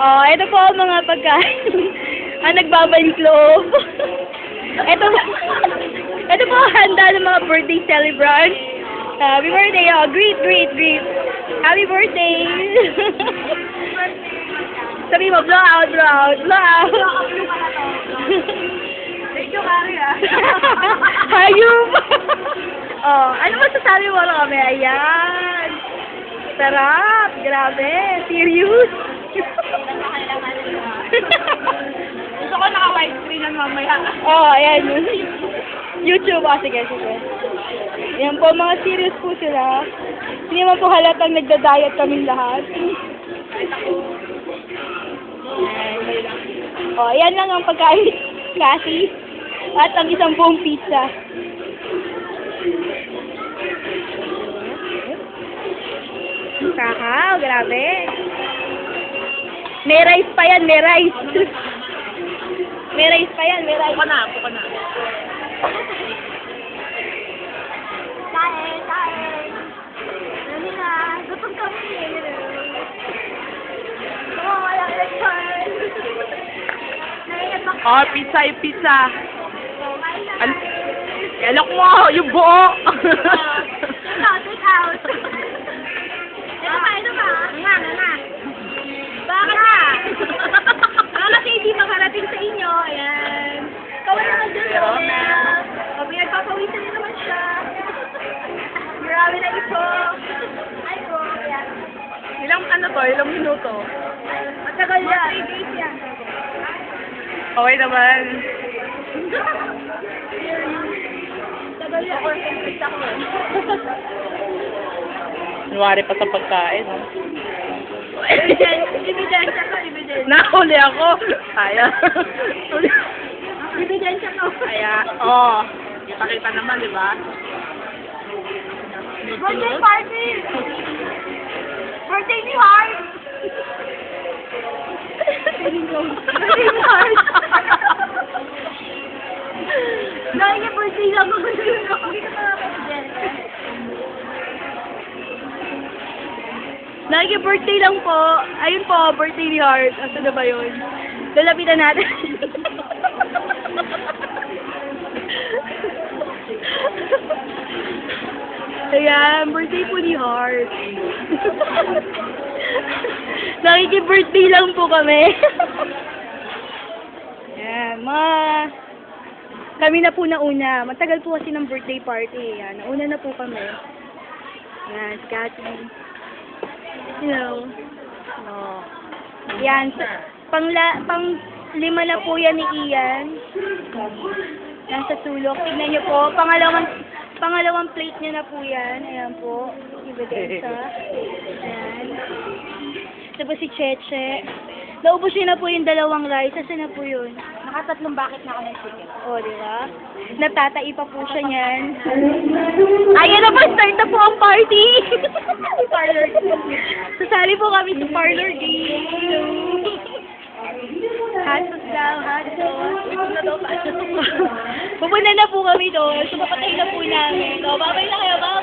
Oh, ito po ang mga pagkain. Ang nagbabalik loob. Ito po ang handa ng mga birthday celebrants. Happy birthday! Oh, greet, greet, greet. Happy birthday! Sabi mo, blow out, blow out, blow out. Thank you, Kari, ah. Hayop! Oh, ano masasabi mo na kami? Ayan. Sarap. Grabe. Serious. Gusto ko naka-white screen ng mamaya. Oh, ayan. YouTube. Ah, sige, sige. Yan po, mga serious po sila. Hindi naman po halatang nagda-diet kaming lahat. Oh, ayan lang ang pagkain. Kasi. At ang isang buong pizza. Kakaw, grabe. May rice pa yan, may rice. May rice pa yan, may rice. Puka na, puka na. Kain, kain. Ano na, gutom kami. Oo, wala ka nag-turn. Naiyak ako. Oh, pizza yung pizza. Alok mo, yung buo. Take out. Ito pa. Nga. Bakit na? Kasi hindi makarating sa inyo. Ayan. Kawan naman dyan, Romel. O, pinagpapawisan niyo naman siya. Grabe na ito. Ay po, ayan. Ilang minuto? Matagal yan. 3 days yan. Okay naman. Tagal yan. Or complete ako. Nuwari pa sa pagkain. Ebidensya ko, ebidensya. Nahuli ako. Kaya. Ebidensya ko. Kaya, oh. Kita naman, di ba? Birthday party! Birthday ni Heart! Birthday ni Heart! Dahil niya birthday lang ako yun. Hindi ka makakabidensya. Nag-birthday lang po. Ayun po, birthday ni Heart. Asa na ba yun? Lalapitan natin. Ayan, birthday po ni Heart. Nakiki-birthday lang po kami. Ayan, kami na po nauna. Matagal po kasi ng birthday party. Ayan, nauna na po kami. Ayan, si Cathy. You know. No. Yan. Pang 5 na po yan ni Ian. Nasa sulok. Tignan niyo po. Pangalawang plate niya na po yan. Ayan po. Ibedesa. Ayan. Ito po si Cheche. Naubos niya na po yung 2 rice. Asa na po yun? Nakatatlong bakit na ako ng chicken. O, di ba? Natatai pa po siya niyan. Ayan na po, start na po ang party! Parlor game. Sasali po kami sa parlor game. Hot sauce daw, hot sauce. Ito na daw, hot sauce. Pupunta na po kami doon. So, papatay na po namin. So, babay na kayo, bye!